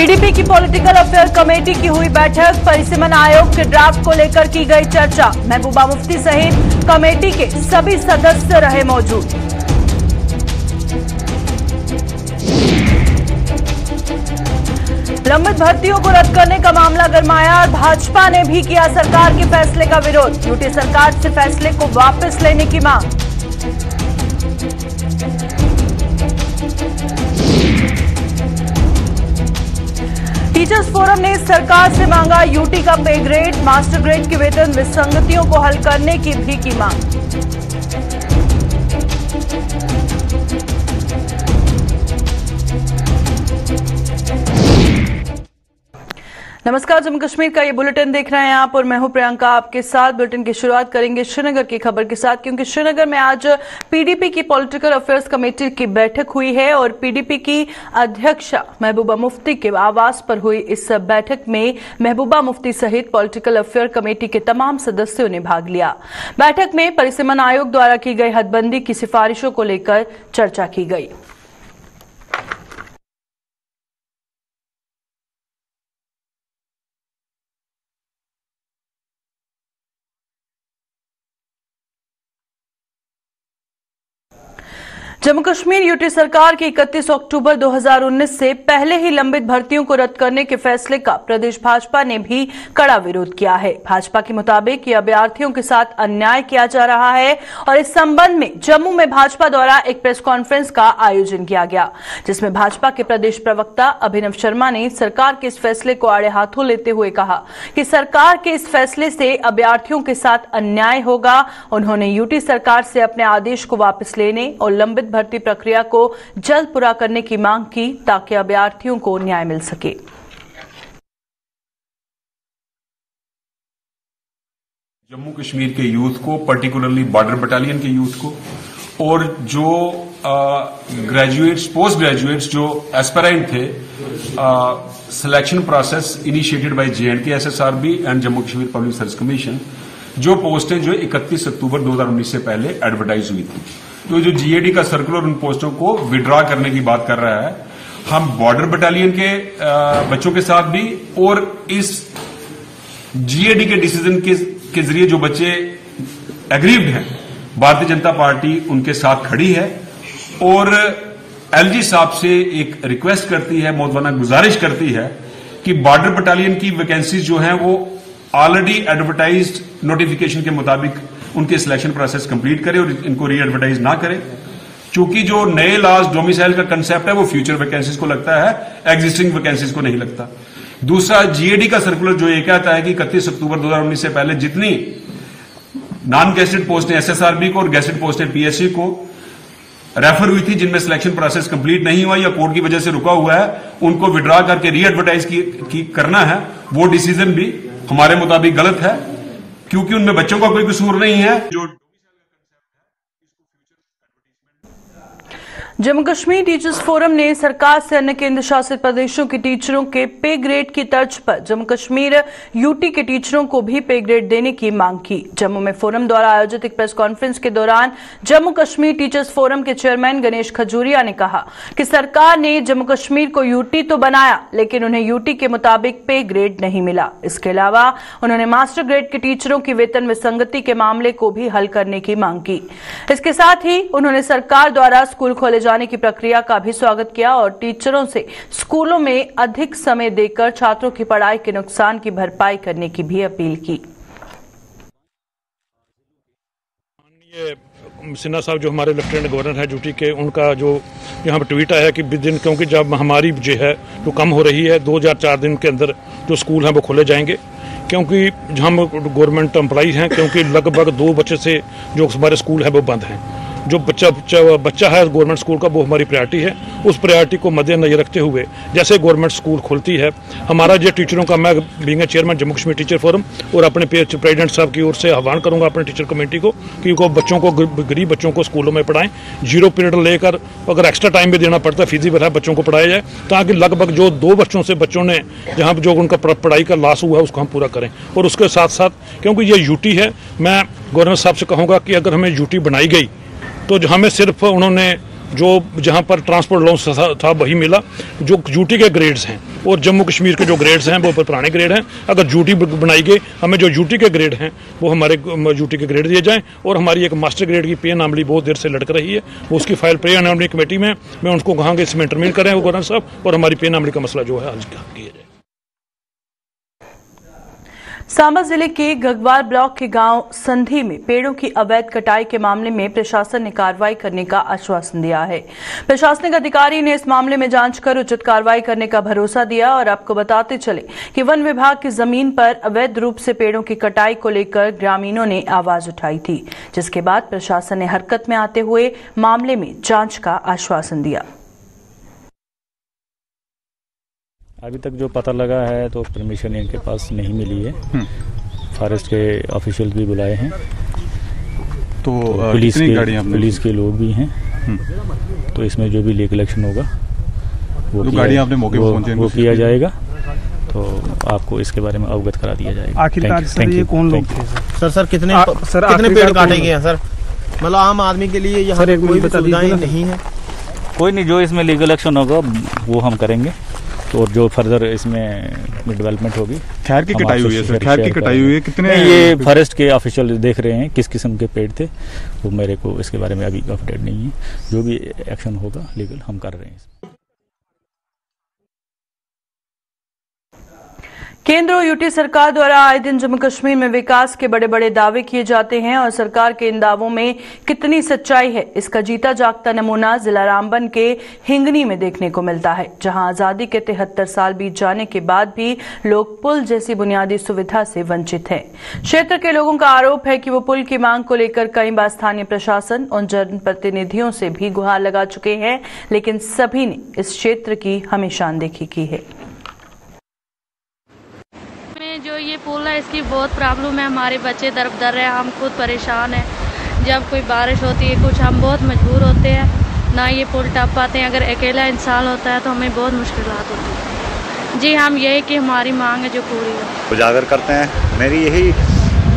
PDP की political affair committee की हुई बैठक। परिसीमन आयोग के ड्राफ्ट को लेकर की गई चर्चा। महबूबा मुफ्ती सहित कमेटी के सभी सदस्य रहे मौजूद। लंबित भर्तियों को रद्द करने का मामला गरमाया और भाजपा ने भी किया सरकार के फैसले का विरोध। यूटी सरकार से फैसले को वापस लेने की मांग। टीचर्स फोरम ने सरकार से मांगा यूटी का पे ग्रेड, मास्टर ग्रेड की वेतन विसंगतियों को हल करने की भी की मांग। नमस्कार, जम्मू कश्मीर का ये बुलेटिन देख रहे हैं आप और मैं हूं प्रियंका आपके साथ। बुलेटिन की शुरुआत करेंगे श्रीनगर की खबर के साथ, क्योंकि श्रीनगर में आज पीडीपी की पॉलिटिकल अफेयर्स कमेटी की बैठक हुई है और पीडीपी की अध्यक्षा महबूबा मुफ्ती के आवास पर हुई इस बैठक में महबूबा मुफ्ती सहित पॉलिटिकल अफेयर कमेटी के तमाम सदस्यों ने भाग लिया। बैठक में परिसीमन आयोग द्वारा की गई हदबंदी की सिफारिशों को लेकर चर्चा की गई। जम्मू कश्मीर यूटी सरकार की 31 अक्टूबर 2019 से पहले ही लंबित भर्तियों को रद्द करने के फैसले का प्रदेश भाजपा ने भी कड़ा विरोध किया है। भाजपा के मुताबिक ये अभ्यर्थियों के साथ अन्याय किया जा रहा है और इस संबंध में जम्मू में भाजपा द्वारा एक प्रेस कॉन्फ्रेंस का आयोजन किया गया, जिसमें भाजपा के प्रदेश प्रवक्ता अभिनव शर्मा ने सरकार के इस फैसले को आड़े हाथों लेते हुए कहा कि सरकार के इस फैसले से अभ्यर्थियों के साथ अन्याय होगा। उन्होंने यूटी सरकार से अपने आदेश को वापस लेने और लंबित भर्ती प्रक्रिया को जल्द पूरा करने की मांग की, ताकि अभ्यर्थियों को न्याय मिल सके। जम्मू कश्मीर के यूथ को, पर्टिकुलरली बॉर्डर बटालियन के यूथ को और जो ग्रेजुएट्स, पोस्ट ग्रेजुएट्स जो एस्पिरेंट थे, selection process initiated by J and K SSRB and Jammu Kashmir public service commission, जो पोस्टें जो 31 अक्टूबर 2019 से पहले एडवर्टाइज हुई थी, तो जो जीएडी का सर्कुलर उन पोस्टों को विड्रॉ करने की बात कर रहा है। हम बॉर्डर बटालियन के बच्चों के साथ भी और इस जीएडी के डिसीजन के जरिए जो बच्चे एग्रीव्ड हैं, भारतीय जनता पार्टी उनके साथ खड़ी है और एलजी साहब से एक रिक्वेस्ट करती है, मोहतवाना गुजारिश करती है कि बॉर्डर बटालियन की वैकेंसीज जो हैं वो ऑलरेडी एडवर्टाइज्ड नोटिफिकेशन के मुताबिक उनके सिलेक्शन प्रोसेस कंप्लीट करे और इनको री एडवर्टाइज ना करे, क्योंकि जो नए लॉज डोमिसाइल का कंसेप्ट है वो फ्यूचर वैकेंसीज को लगता है, एग्जिस्टिंग वैकेंसीज को नहीं लगता। दूसरा, जीएडी का सर्कुलर जो ये कहता है कि 31 अक्टूबर 2019 से पहले जितनी नॉन गेस्टेड पोस्टें एसएसआरबी को और गेस्टेड पोस्टें पीएससी को रेफर हुई थी, जिनमें सिलेक्शन प्रोसेस कंप्लीट नहीं हुआ या कोर्ट की वजह से रुका हुआ है, उनको विड्रॉ करके री एडवर्टाइज करना है। वो डिसीजन भी हमारे मुताबिक गलत है, क्योंकि उनमें बच्चों का कोई कसूर नहीं है। जो जम्मू कश्मीर टीचर्स फोरम ने सरकार से अन्य केंद्र शासित प्रदेशों के टीचरों के पे ग्रेड की तर्ज पर जम्मू कश्मीर यूटी के टीचरों को भी पे ग्रेड देने की मांग की। जम्मू में फोरम द्वारा आयोजित एक प्रेस कॉन्फ्रेंस के दौरान जम्मू कश्मीर टीचर्स फोरम के चेयरमैन गणेश खजूरिया ने कहा कि सरकार ने जम्मू कश्मीर को यूटी तो बनाया, लेकिन उन्हें यूटी के मुताबिक पे ग्रेड नहीं मिला। इसके अलावा उन्होंने मास्टर ग्रेड के टीचरों की वेतन विसंगति के मामले को भी हल करने की मांग की। इसके साथ ही उन्होंने सरकार द्वारा स्कूल खोले जाने की प्रक्रिया का भी स्वागत किया और टीचरों से स्कूलों में अधिक समय देकर छात्रों की पढ़ाई के नुकसान की भरपाई करने की भी अपील की। सिन्हा साहब जो हमारे लेफ्टिनेंट गवर्नर है ड्यूटी के, उनका जो यहाँ पर ट्वीट आया कि दिन, क्योंकि जब महामारी जो है जो कम हो रही है, 2 या 4 दिन के अंदर जो स्कूल हैं वो खोले जाएंगे, क्योंकि हम गवर्नमेंट एम्प्लॉइज हैं, क्योंकि लगभग 2 बच्चे से जो हमारे स्कूल है वो बंद हैं। जो बच्चा है गवर्नमेंट स्कूल का, वो हमारी प्रायोरिटी है। उस प्रायोरिटी को मद्देनजर रखते हुए जैसे गवर्नमेंट स्कूल खुलती है, हमारा जो टीचरों का, मैं being chairman Jammu Kashmir teacher forum और अपने प्रेसिडेंट साहब की ओर से आह्वान करूंगा अपने टीचर कमेटी को कि वो बच्चों को, गरीब बच्चों को स्कूलों में पढ़ाएं। 0 पीरियड लेकर अगर एक्स्ट्रा टाइम भी देना पड़ता है, फिजिबल है, बच्चों को पढ़ाया जाए, ताकि लगभग जो 2 बच्चों ने जहाँ जो उनका पढ़ाई का लॉस हुआ है उसको हम पूरा करें। और उसके साथ साथ क्योंकि ये यूटी है, मैं गवर्नर साहब से कहूँगा कि अगर हमें यूटी बनाई गई तो हमें सिर्फ उन्होंने जो जहाँ पर ट्रांसपोर्ट अलाउंस था वही मिला। जो यूटी के ग्रेड्स हैं और जम्मू कश्मीर के जो ग्रेड्स हैं वो पुराने ग्रेड हैं। अगर यूटी बनाई गई, हमें जो यूटी के ग्रेड हैं वो हमारे यूटी के ग्रेड दिए जाएं। और हमारी एक मास्टर ग्रेड की पे अनामली बहुत देर से लटक रही है, वो उसकी फाइल पे अनामली कमेटी में, मैं उनको कहांगे इसमें इंटरमीन करें वो गवर्नर साहब, और हमारी पे अनामली का मसला जो है हल किया जाए। सांबा जिले के गगवार ब्लॉक के गांव संधी में पेड़ों की अवैध कटाई के मामले में प्रशासन ने कार्रवाई करने का आश्वासन दिया है। प्रशासनिक अधिकारी ने इस मामले में जांच कर उचित कार्रवाई करने का भरोसा दिया। और आपको बताते चले कि वन विभाग की जमीन पर अवैध रूप से पेड़ों की कटाई को लेकर ग्रामीणों ने आवाज उठाई थी, जिसके बाद प्रशासन ने हरकत में आते हुए मामले में जांच का आश्वासन दिया। अभी तक जो पता लगा है तो परमिशन इनके पास नहीं मिली है। फॉरेस्ट के ऑफिशियल भी बुलाए हैं, तो पुलिस के लोग भी हैं। तो इसमें जो भी लीगल एक्शन होगा वो किया जाएगा। तो आपको इसके बारे में अवगत करा दिया जाएगा। आखिरकार सर ये कौन लोग थे? सर कितने पेड़ काटे गए हैं सर? मतलब आम आदमी के लिए यहाँ कोई भी सुविधाएं नहीं है? कोई नहीं, जो इसमें लीगल एक्शन होगा वो हम करेंगे। तो और जो फर्दर इसमें डेवलपमेंट होगी। खैर की कटाई हुई है सर? खैर की कटाई हुई है कितने? ये फॉरेस्ट के ऑफिशियल देख रहे हैं किस किस्म के पेड़ थे, वो मेरे को इसके बारे में अभी अपडेट नहीं है। जो भी एक्शन होगा लीगल हम कर रहे हैं। केंद्र और यूटी सरकार द्वारा आए दिन जम्मू कश्मीर में विकास के बड़े बड़े दावे किए जाते हैं और सरकार के इन दावों में कितनी सच्चाई है, इसका जीता जागता नमूना जिला रामबन के हिंगनी में देखने को मिलता है, जहां आजादी के 73 साल बीत जाने के बाद भी लोग पुल जैसी बुनियादी सुविधा से वंचित हैं। क्षेत्र के लोगों का आरोप है कि वो पुल की मांग को लेकर कई बार स्थानीय प्रशासन और जनप्रतिनिधियों से भी गुहार लगा चुके हैं, लेकिन सभी ने इस क्षेत्र की हमेशा अनदेखी की है। जो ये पुल है इसकी बहुत प्रॉब्लम है, हमारे बच्चे दर है, हम खुद परेशान हैं। जब कोई बारिश होती है कुछ हम बहुत मजबूर होते हैं, ना ये पुल टप पाते हैं। अगर अकेला इंसान होता है तो हमें बहुत मुश्किलात होती है। जी हम यही कि हमारी मांग है जो पूरी हो। उजागर करते हैं। मेरी यही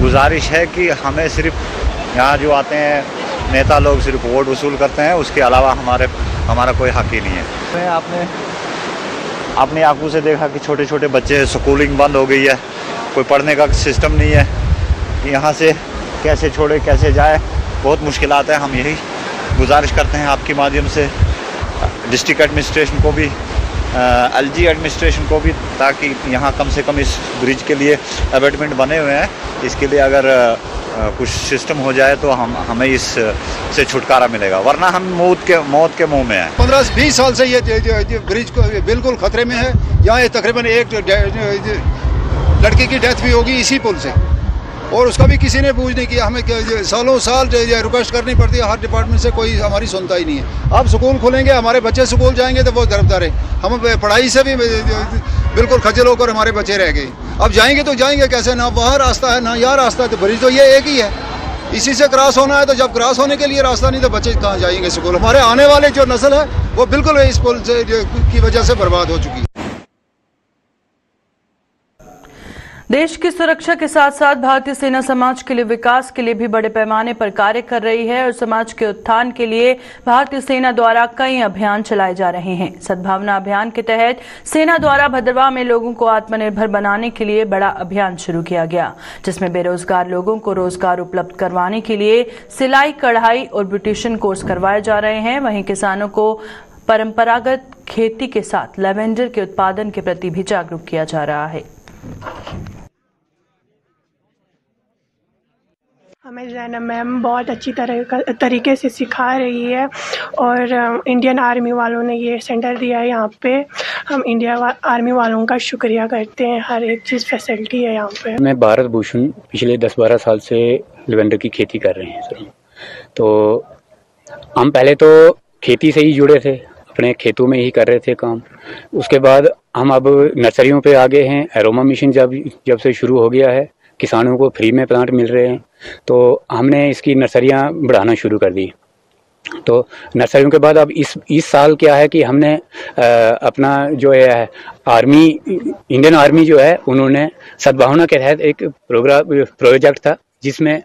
गुजारिश है कि हमें सिर्फ यहाँ जो आते हैं नेता लोग सिर्फ वोट वसूल करते हैं, उसके अलावा हमारा कोई हक ही नहीं है। आपने अपनी आंखों से देखा कि छोटे छोटे बच्चे, स्कूलिंग बंद हो गई है, कोई पढ़ने का सिस्टम नहीं है। यहाँ से कैसे छोड़े कैसे जाए, बहुत मुश्किलात है। हम यही गुजारिश करते हैं आपके माध्यम से डिस्ट्रिक्ट एडमिनिस्ट्रेशन को भी, एलजी एडमिनिस्ट्रेशन को भी, ताकि यहाँ कम से कम इस ब्रिज के लिए अबेटमेंट बने हुए हैं, इसके लिए अगर कुछ सिस्टम हो जाए तो हमें इस से छुटकारा मिलेगा, वरना हम मौत के मुंह में हैं। 15-20 साल से ये ब्रिज को बिल्कुल खतरे में है। यहाँ तकरीबन एक लड़की की डेथ भी होगी इसी पुल से, और उसका भी किसी ने पूछ नहीं किया। हमें सालों साल रिक्वेस्ट करनी पड़ती है हर डिपार्टमेंट से, कोई हमारी सुनता ही नहीं है। अब स्कूल खुलेंगे, हमारे बच्चे स्कूल जाएंगे तो वो तरफदार है। हम पढ़ाई से भी बिल्कुल खजल होकर हमारे बच्चे रह गए। अब जाएंगे तो जाएंगे कैसे? ना वहाँ रास्ता है ना यहाँ रास्ता है, तो ब्रिज तो ये एक ही है, इसी से क्रॉस होना है। तो जब क्रॉस होने के लिए रास्ता नहीं तो बच्चे कहाँ जाएंगे स्कूल? हमारे आने वाले जो नस्ल है वो बिल्कुल इस पुल की वजह से बर्बाद हो चुकी है। देश की सुरक्षा के साथ साथ भारतीय सेना समाज के लिए विकास के लिए भी बड़े पैमाने पर कार्य कर रही है और समाज के उत्थान के लिए भारतीय सेना द्वारा कई अभियान चलाए जा रहे हैं। सद्भावना अभियान के तहत सेना द्वारा भद्रवाह में लोगों को आत्मनिर्भर बनाने के लिए बड़ा अभियान शुरू किया गया, जिसमें बेरोजगार लोगों को रोजगार उपलब्ध करवाने के लिए सिलाई, कढ़ाई और ब्यूटिशियन कोर्स करवाए जा रहे हैं। वहीं किसानों को परंपरागत खेती के साथ लैवेंडर के उत्पादन के प्रति भी जागरूक किया जा रहा है। हमें जैनब मैम बहुत अच्छी तरीके से सिखा रही है और इंडियन आर्मी वालों ने ये सेंटर दिया है यहाँ पे। हम इंडिया आर्मी वालों का शुक्रिया करते हैं, हर एक चीज़ फैसिलिटी है यहाँ पे। मैं भारत भूषण पिछले 10-12 साल से लेवेंडर की खेती कर रहे हैं सर। तो हम पहले तो खेती से ही जुड़े थे, अपने खेतों में ही कर रहे थे काम। उसके बाद हम अब नर्सरियों पे आ गए हैं। एरोमा मिशन जब से शुरू हो गया है, किसानों को फ्री में प्लांट मिल रहे हैं, तो हमने इसकी नर्सरियां बढ़ाना शुरू कर दी। तो नर्सरियों के बाद अब इस साल क्या है कि हमने अपना जो है आर्मी, इंडियन आर्मी जो है, उन्होंने सद्भावना के तहत एक प्रोजेक्ट था जिसमें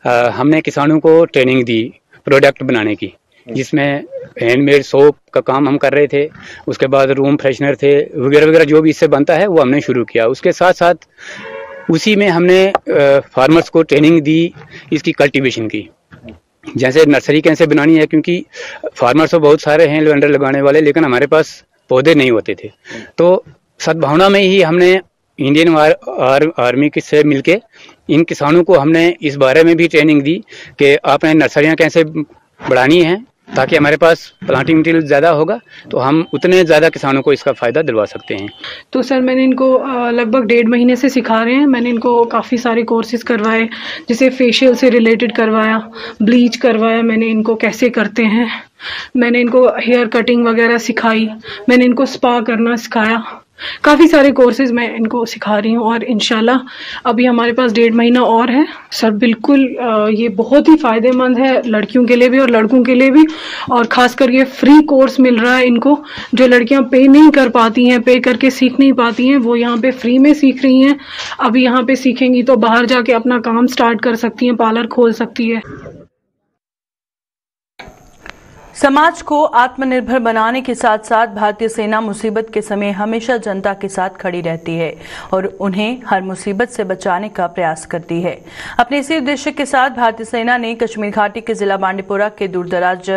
हमने किसानों को ट्रेनिंग दी प्रोडक्ट बनाने की, जिसमें हैंडमेड सोप का काम हम कर रहे थे, उसके बाद रूम फ्रेशनर थे वगैरह वगैरह जो भी इससे बनता है वो हमने शुरू किया। उसके साथ साथ उसी में हमने फार्मर्स को ट्रेनिंग दी इसकी कल्टीवेशन की, जैसे नर्सरी कैसे बनानी है, क्योंकि फार्मर्स तो बहुत सारे हैं लेवेंडर लगाने वाले, लेकिन हमारे पास पौधे नहीं होते थे। तो सद्भावना में ही हमने इंडियन आर्मी से मिलके इन किसानों को हमने इस बारे में भी ट्रेनिंग दी कि आपने नर्सरियाँ कैसे बढ़ानी है, ताकि हमारे पास प्लांटिंग मटेरियल ज़्यादा होगा तो हम उतने ज़्यादा किसानों को इसका फ़ायदा दिलवा सकते हैं। तो सर मैंने इनको लगभग 1.5 महीने से सिखा रहे हैं। मैंने इनको काफ़ी सारे कोर्सेज करवाए, जैसे फेशियल से रिलेटेड करवाया, ब्लीच करवाया, मैंने इनको कैसे करते हैं, मैंने इनको हेयर कटिंग वगैरह सिखाई, मैंने इनको स्पा करना सिखाया। काफ़ी सारे कोर्सेज मैं इनको सिखा रही हूँ और इंशाल्लाह अभी हमारे पास 1.5 महीना और है। सर बिल्कुल ये बहुत ही फ़ायदेमंद है लड़कियों के लिए भी और लड़कों के लिए भी, और ख़ासकर ये फ्री कोर्स मिल रहा है इनको। जो लड़कियां पे नहीं कर पाती हैं, पे करके सीख नहीं पाती हैं, वो यहाँ पे फ्री में सीख रही हैं। अभी यहाँ पे सीखेंगी तो बाहर जाके अपना काम स्टार्ट कर सकती हैं, पार्लर खोल सकती है। समाज को आत्मनिर्भर बनाने के साथ साथ भारतीय सेना मुसीबत के समय हमेशा जनता के साथ खड़ी रहती है और उन्हें हर मुसीबत से बचाने का प्रयास करती है। अपने इसी उद्देश्य के साथ भारतीय सेना ने कश्मीर घाटी के जिला बांडीपोरा के दूरदराज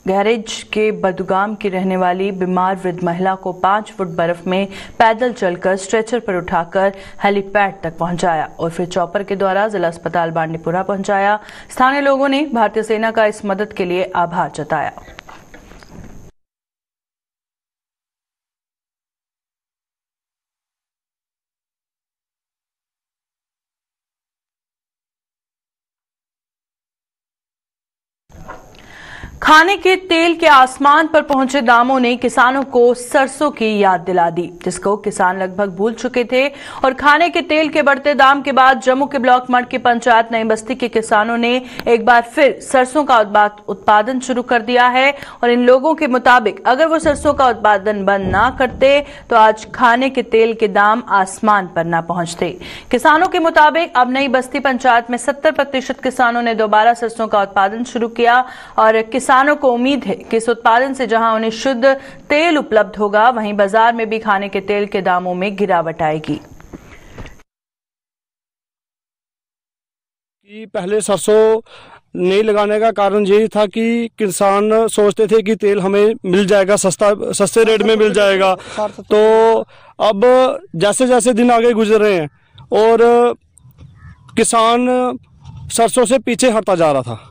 गैरेज के बदुगाम की रहने वाली बीमार वृद्ध महिला को 5 फुट बर्फ में पैदल चलकर स्ट्रेचर पर उठाकर हेलीपैड तक पहुंचाया और फिर चॉपर के द्वारा जिला अस्पताल बांडीपोरा पहुंचाया। स्थानीय लोगों ने भारतीय सेना का इस मदद के लिए आभार जताया। खाने के तेल के आसमान पर पहुंचे दामों ने किसानों को सरसों की याद दिला दी, जिसको किसान लगभग भूल चुके थे। और खाने के तेल के बढ़ते दाम के बाद जम्मू के ब्लॉक मठ की पंचायत नई बस्ती के किसानों ने एक बार फिर सरसों का उत्पादन शुरू कर दिया है। और इन लोगों के मुताबिक अगर वो सरसों का उत्पादन बंद ना करते तो आज खाने के तेल के दाम आसमान पर ना पहुंचते। किसानों के मुताबिक अब नई बस्ती पंचायत में 70% किसानों ने दोबारा सरसों का उत्पादन शुरू किया और किसानों को उम्मीद है कि इस उत्पादन से जहां उन्हें शुद्ध तेल उपलब्ध होगा, वहीं बाजार में भी खाने के तेल के दामों में गिरावट आएगी। पहले सरसों नहीं लगाने का कारण यही था कि किसान सोचते थे कि तेल हमें मिल जाएगा, सस्ते रेट में मिल जाएगा। तो अब जैसे जैसे दिन आगे गुजर रहे हैं और किसान सरसों से पीछे हटता जा रहा था।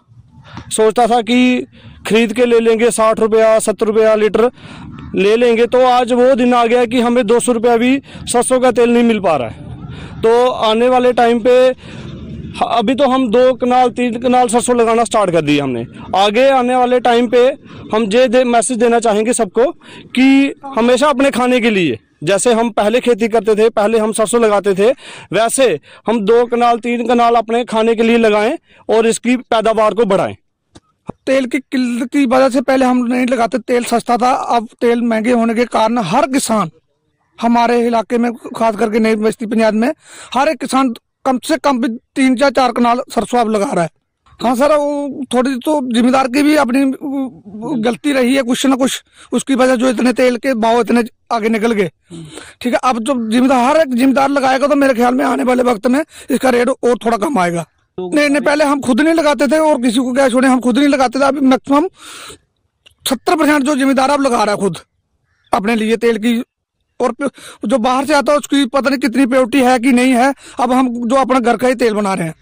सोचता था कि खरीद के ले लेंगे 60 रुपया 70 रुपया लीटर ले लेंगे, तो आज वो दिन आ गया कि हमें 200 रुपया भी सरसों का तेल नहीं मिल पा रहा है। तो आने वाले टाइम पे अभी तो हम 2 कनाल 3 कनाल सरसों लगाना स्टार्ट कर दिया हमने। आगे आने वाले टाइम पे हम ये मैसेज देना चाहेंगे सबको कि हमेशा अपने खाने के लिए, जैसे हम पहले खेती करते थे, पहले हम सरसों लगाते थे, वैसे हम 2 कनाल 3 कनाल अपने खाने के लिए लगाएं और इसकी पैदावार को बढ़ाएं। तेल की किल्लत की वजह से पहले हम नहीं लगाते, तेल सस्ता था। अब तेल महंगे होने के कारण हर किसान हमारे इलाके में, खास करके नई बस्ती पंचायत में, हर एक किसान कम से कम भी 3 या 4 कनाल सरसों अब लगा रहा है। हाँ सर, वो थोड़ी तो जिम्मेदार की भी अपनी गलती रही है कुछ न कुछ, उसकी वजह जो इतने तेल के भाव इतने आगे निकल गए। ठीक है, अब जो जिम्मेदार हर एक जिम्मेदार लगाएगा तो मेरे ख्याल में आने वाले वक्त में इसका रेट और थोड़ा कम आएगा। नहीं, पहले हम खुद नहीं लगाते थे और किसी को क्या छोड़े, हम खुद नहीं लगाते थे। अभी मैक्सिमम 70% जो जिम्मेदार अब लगा रहा है खुद अपने लिए तेल की, और जो बाहर से आता है उसकी पता नहीं कितनी प्योरिटी है कि नहीं है। अब हम जो अपना घर का ही तेल बना रहे हैं।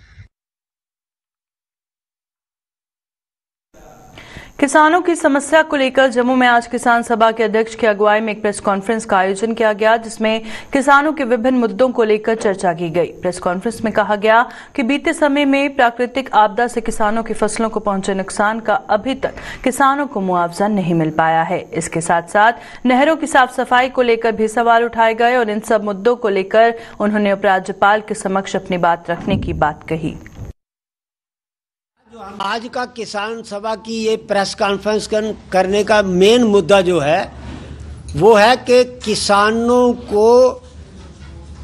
किसानों की समस्या को लेकर जम्मू में आज किसान सभा के अध्यक्ष की अगुवाई में एक प्रेस कॉन्फ्रेंस का आयोजन किया गया, जिसमें किसानों के विभिन्न मुद्दों को लेकर चर्चा की गई। प्रेस कॉन्फ्रेंस में कहा गया कि बीते समय में प्राकृतिक आपदा से किसानों की फसलों को पहुंचे नुकसान का अभी तक किसानों को मुआवजा नहीं मिल पाया है। इसके साथ साथ नहरों की साफ सफाई को लेकर भी सवाल उठाए गए और इन सब मुद्दों को लेकर उन्होंने उपराज्यपाल के समक्ष अपनी बात रखने की बात कही। आज का किसान सभा की ये प्रेस कॉन्फ्रेंस करने का मेन मुद्दा जो है वो है कि किसानों को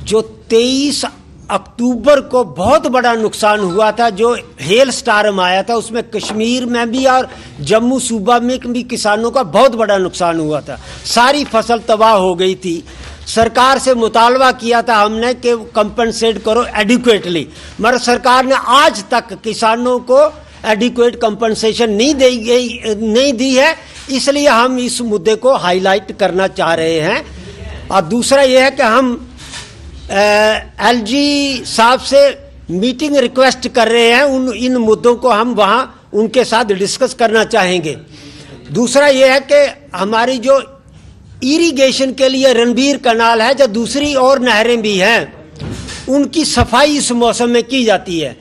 जो 23 अक्टूबर को बहुत बड़ा नुकसान हुआ था, जो हेल स्टार्म आया था, उसमें कश्मीर में भी और जम्मू सूबा में भी किसानों का बहुत बड़ा नुकसान हुआ था। सारी फसल तबाह हो गई थी। सरकार से मुतालबा किया था हमने कि कंपनसेट करो एडिक्वेटली, मगर सरकार ने आज तक किसानों को एडिक्वेट कंपनसेशन नहीं दी है। इसलिए हम इस मुद्दे को हाईलाइट करना चाह रहे हैं। और दूसरा यह है कि हम एलजी साहब से मीटिंग रिक्वेस्ट कर रहे हैं। इन मुद्दों को हम वहां उनके साथ डिस्कस करना चाहेंगे। दूसरा यह है कि हमारी जो इरिगेशन के लिए रणबीर कनाल है, जो दूसरी और नहरें भी हैं, उनकी सफाई इस मौसम में की जाती है।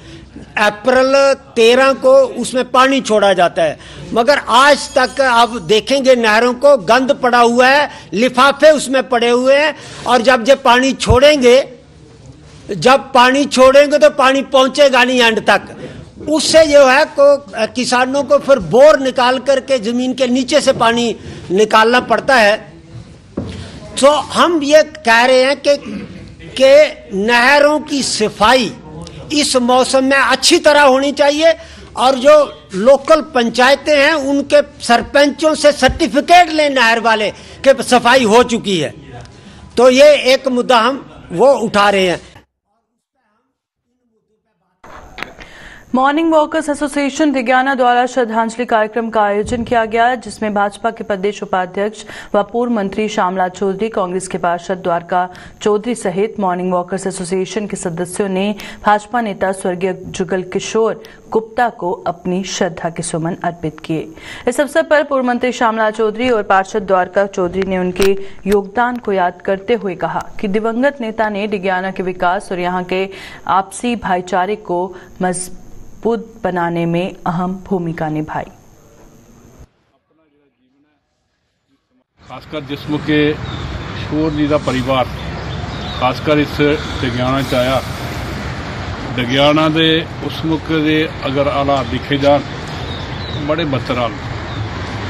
अप्रैल 13 को उसमें पानी छोड़ा जाता है, मगर आज तक आप देखेंगे नहरों को गंद पड़ा हुआ है, लिफाफे उसमें पड़े हुए हैं। और जब पानी छोड़ेंगे तो पानी पहुंचेगा नहीं एंड तक। उससे जो है किसानों को फिर बोर निकाल करके जमीन के नीचे से पानी निकालना पड़ता है। तो हम ये कह रहे हैं कि नहरों की सफाई इस मौसम में अच्छी तरह होनी चाहिए, और जो लोकल पंचायतें हैं उनके सरपंचों से सर्टिफिकेट लें नहर वाले कि सफाई हो चुकी है। तो ये एक मुद्दा हम वो उठा रहे हैं। मॉर्निंग वॉकर्स एसोसिएशन दिग्याना द्वारा श्रद्धांजलि कार्यक्रम का आयोजन किया गया, जिसमें भाजपा के प्रदेश उपाध्यक्ष व पूर्व मंत्री श्यामलाल चौधरी, कांग्रेस के पार्षद द्वारका चौधरी सहित मॉर्निंग वॉकर्स एसोसिएशन के सदस्यों ने भाजपा नेता स्वर्गीय जुगल किशोर गुप्ता को अपनी श्रद्धा के सुमन अर्पित किए। इस अवसर पर पूर्व मंत्री श्यामलाल चौधरी और पार्षद द्वारका चौधरी ने उनके योगदान को याद करते हुए कहा कि दिवंगत नेता ने दिग्याना के विकास और यहाँ के आपसी भाईचारे को मजबूत बनाने में अहम भूमिका निभाई। खासकर जिसम के किशोर जी का परिवार खासकर इस दिग्याना च आया। दिग्याना दे उस मौके दे अगर हालात दिखे जान बड़े बदतर हाल,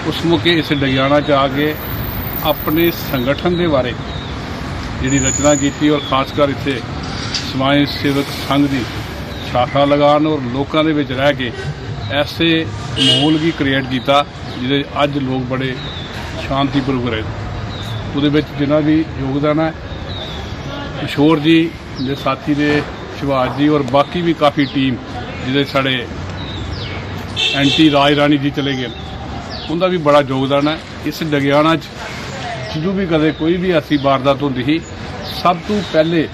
उस मौके इस दिग्याना च आके अपने संगठन के बारे जी रचना की और खासकर इतने समाज सेवक संघ की शाखा लगान और लोगों के विच रह के ऐसे माहौल की क्रिएट किया जिसे अज लोग बड़े शांतिपूर्वक रहे। उहदे विच जिन्हां भी योगदान है किशोर जी दे साथी ने शिवाज जी और बाकी भी काफ़ी टीम जिसे साढ़े एंटी राज रानी जी चले गए, उनका भी बड़ा योगदान है। इस दिग्याना जो भी कदे कोई भी ऐसी वारदात होती थी, सब तो पहले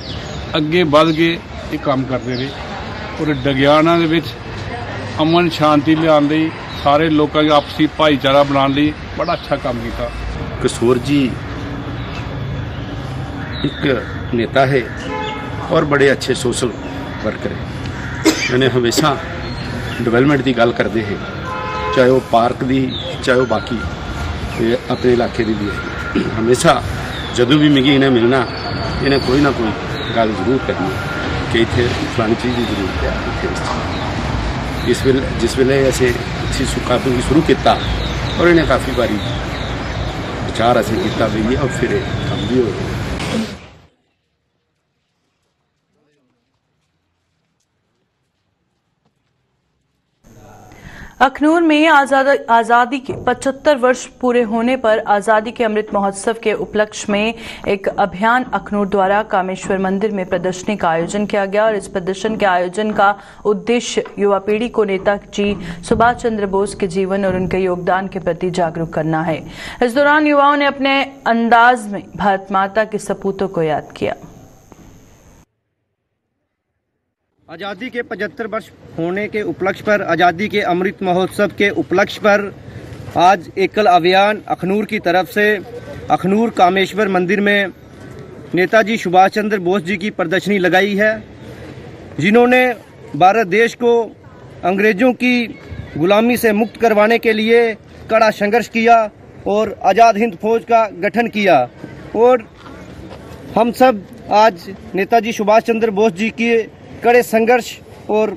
अगे बढ़ के ये काम करते रहे और दिग्याना दे विच अमन शांति लियाउण लई सारे लोगों का आपसी भाईचारा बनाने लई बड़ा अच्छा काम किया। किशोर जी एक नेता है और बड़े अच्छे सोशल वर्कर है। उन्हें हमेशा डेवलपमेंट की गल करते हैं, चाहे वो पार्क की चाहे वो बाकी अपने इलाके की भी है। हमेशा जदों भी मिगी इन्हें मिलना, इन्हें कोई ना कोई गल जरूर करनी कि इतने फलानी चीज़ की जरूरत है। जिस वेले ऐसे काफ़ी शुरू किया और इन्हें काफ़ी बारी विचार ऐसे किया भी और फिर काम भी हो। अखनूर में आज़ादी के 75 वर्ष पूरे होने पर आज़ादी के अमृत महोत्सव के उपलक्ष्य में एक अभियान अखनूर द्वारा कामेश्वर मंदिर में प्रदर्शनी का आयोजन किया गया और इस प्रदर्शन के आयोजन का उद्देश्य युवा पीढ़ी को नेताजी सुभाष चंद्र बोस के जीवन और उनके योगदान के प्रति जागरूक करना है। इस दौरान युवाओं ने अपने अंदाज में भारत माता के सपूतों को याद किया। आज़ादी के 75 वर्ष होने के उपलक्ष्य पर, आज़ादी के अमृत महोत्सव के उपलक्ष्य पर आज एकल अभियान अखनूर की तरफ से अखनूर कामेश्वर मंदिर में नेताजी सुभाष चंद्र बोस जी की प्रदर्शनी लगाई है, जिन्होंने भारत देश को अंग्रेज़ों की गुलामी से मुक्त करवाने के लिए कड़ा संघर्ष किया और आज़ाद हिंद फौज का गठन किया। और हम सब आज नेताजी सुभाष चंद्र बोस जी की कड़े संघर्ष और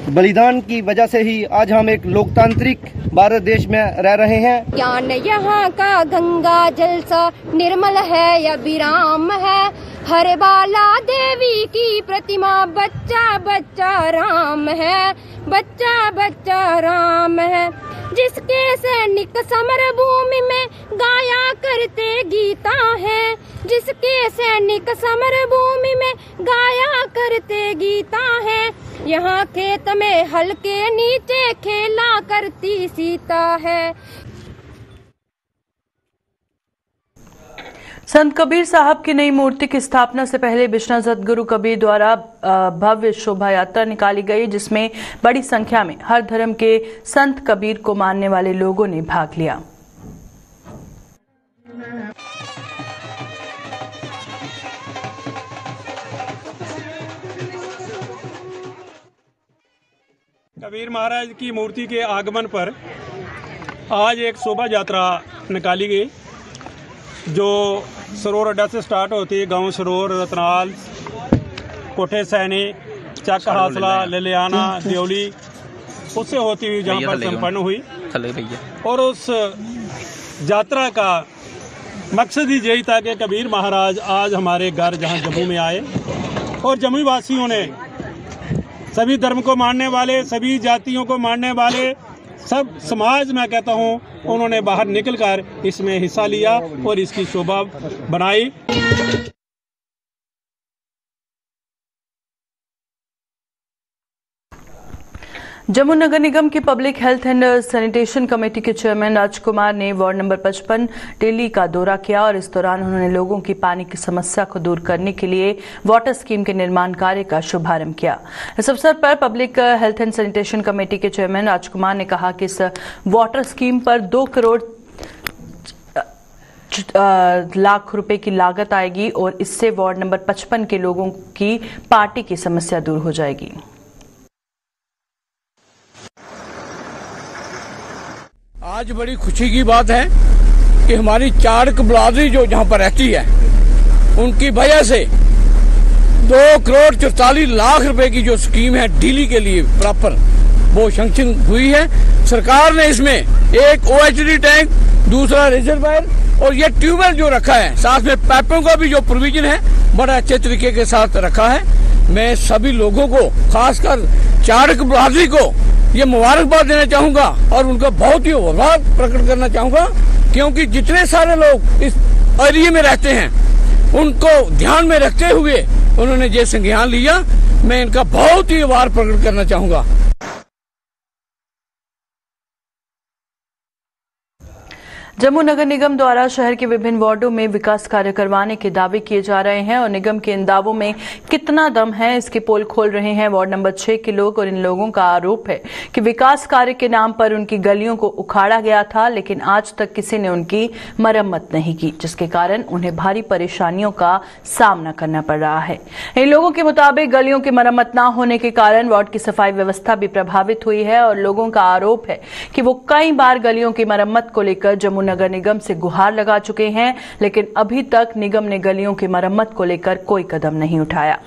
बलिदान की वजह से ही आज हम एक लोकतांत्रिक भारत देश में रह रहे हैं। ज्ञान यहाँ का गंगा जल सा निर्मल है या विराम है, हर बाला देवी की प्रतिमा बच्चा बच्चा राम है, बच्चा बच्चा राम है। जिसके सैनिक समर भूमि में गाया करते गीता है, जिसके सैनिक समर भूमि में गाया करते गीता है। यहाँ खेत में हल के नीचे खेला करती सीता है। संत कबीर साहब की नई मूर्ति की स्थापना से पहले बिश्ना सदगुरु कबीर द्वारा भव्य शोभा यात्रा निकाली गई, जिसमें बड़ी संख्या में हर धर्म के संत कबीर को मानने वाले लोगों ने भाग लिया। कबीर महाराज की मूर्ति के आगमन पर आज एक शोभा यात्रा निकाली गई, जो सरोवर अड्डा से स्टार्ट होती है। गांव सरोवर, रतनाल, कोठे सैनी, चक हासला, ललियाना, देवली, उससे होती हुई जहां पर संपन्न हुई। और उस यात्रा का मकसद ही यही था कि कबीर महाराज आज हमारे घर जहां जम्मू में आए और जम्मू वासियों ने, सभी धर्म को मानने वाले, सभी जातियों को मानने वाले, सब समाज में कहता हूँ, उन्होंने बाहर निकलकर इसमें हिस्सा लिया और इसकी शोभा बनाई। जम्मू नगर निगम की public health and sanitation committee के चेयरमैन राजकुमार ने वार्ड नंबर 55 टेली का दौरा किया और इस दौरान उन्होंने लोगों की पानी की समस्या को दूर करने के लिए वाटर स्कीम के निर्माण कार्य का शुभारंभ किया। इस अवसर पर public health and sanitation committee के चेयरमैन राजकुमार ने कहा कि इस वाटर स्कीम पर 2 करोड़ लाख रुपए की लागत आएगी और इससे वार्ड नंबर 55 के लोगों की पानी की समस्या दूर हो जाएगी। आज बड़ी खुशी की बात है कि हमारी चाड़क बिरादरी जो जहाँ पर रहती है, उनकी वजह से 2 करोड़ 44 लाख रुपए की जो स्कीम है डेली के लिए प्रॉपर, वो सैंक्शन हुई है। सरकार ने इसमें एक OHD टैंक, दूसरा रिजर्वायर और ये ट्यूबवेल जो रखा है, साथ में पाइपों का भी जो प्रोविजन है बड़ा अच्छे तरीके के साथ रखा है। मैं सभी लोगों को, खासकर चाड़क बिरादरी को ये मुबारकबाद देना चाहूंगा और उनका बहुत ही आभार प्रकट करना चाहूंगा, क्योंकि जितने सारे लोग इस एरिया में रहते हैं उनको ध्यान में रखते हुए उन्होंने ये संज्ञान लिया। मैं इनका बहुत ही आभार प्रकट करना चाहूंगा। जम्मू नगर निगम द्वारा शहर के विभिन्न वार्डों में विकास कार्य करवाने के दावे किए जा रहे हैं और निगम के इन दावों में कितना दम है, इसकी पोल खोल रहे हैं वार्ड नंबर 6 के लोग। और इन लोगों का आरोप है कि विकास कार्य के नाम पर उनकी गलियों को उखाड़ा गया था, लेकिन आज तक किसी ने उनकी मरम्मत नहीं की, जिसके कारण उन्हें भारी परेशानियों का सामना करना पड़ रहा है। इन लोगों के मुताबिक गलियों की मरम्मत न होने के कारण वार्ड की सफाई व्यवस्था भी प्रभावित हुई है और लोगों का आरोप है कि वो कई बार गलियों की मरम्मत को लेकर जम्मू नगर निगम से गुहार लगा चुके हैं, लेकिन अभी तक निगम ने गलियों की मरम्मत को लेकर कोई कदम नहीं उठाया।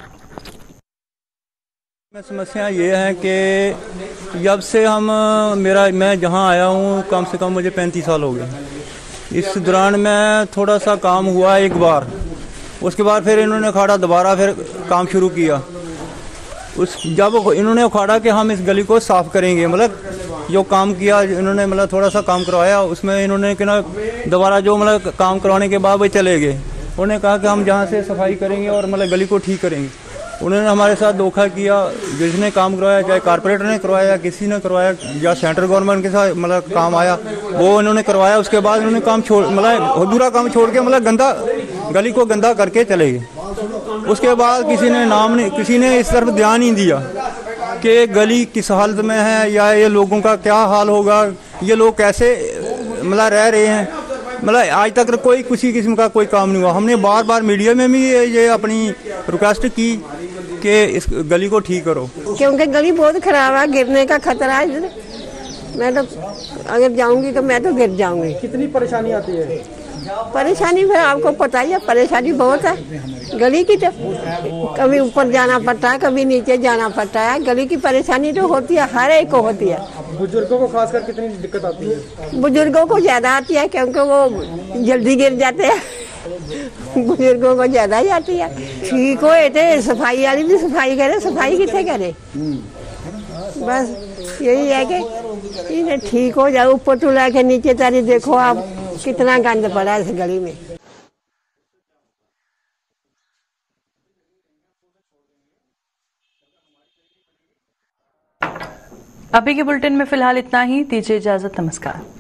समस्या ये है कि जब से मैं जहां आया हूं, कम से कम मुझे 35 साल हो गए। इस दौरान में थोड़ा सा काम हुआ एक बार, उसके बाद फिर इन्होंने उखाड़ा, दोबारा फिर काम शुरू किया। जब इन्होंने उखाड़ा कि हम इस गली को साफ करेंगे, मतलब जो काम किया इन्होंने, मतलब थोड़ा सा काम करवाया, उसमें इन्होंने कि ना दोबारा जो मतलब काम करवाने के बाद वो चले गए। उन्होंने कहा कि हम जहाँ से सफाई करेंगे और मतलब गली को ठीक करेंगे। उन्होंने हमारे साथ धोखा किया। जिसने काम करवाया, चाहे कारपोरेटर ने करवाया, किसी ने करवाया, या सेंट्रल गवर्नमेंट के साथ मतलब काम आया वो इन्होंने करवाया। उसके बाद इन्होंने काम मतलब अधूरा काम छोड़ के मतलब गली को गंदा करके चले गए। उसके बाद किसी ने इस तरफ ध्यान नहीं दिया कि गली किस हालत में है या ये लोगों का क्या हाल होगा, ये लोग कैसे मतलब रह रहे हैं। मतलब आज तक कोई किसी किस्म का कोई काम नहीं हुआ। हमने बार बार मीडिया में भी ये अपनी रिक्वेस्ट की कि इस गली को ठीक करो, क्योंकि गली बहुत खराब है, गिरने का खतरा है। मैं तो अगर जाऊंगी तो मैं तो गिर जाऊंगी। कितनी परेशानी आती है? परेशानी फिर आपको पता ही है, परेशानी बहुत है गली की। तो कभी ऊपर जाना पड़ता है, कभी नीचे जाना पड़ता है। गली की परेशानी तो होती है, हर एक को होती है। बुजुर्गों को खासकर कितनी दिक्कत आती है? बुजुर्गों को ज्यादा आती है क्योंकि वो जल्दी गिर जाते हैं। बुजुर्गों को ज्यादा ही आती है। ठीक हो थे, सफाई वाली भी सफाई करे, सफाई कितने करे, बस यही है कि इन्हें ठीक हो जाए। ऊपर तो लाके नीचे तारी देखो आप कितना गंद पड़ा है इस गली में। अभी के बुलेटिन में फिलहाल इतना ही। दीजिए इजाजत, नमस्कार।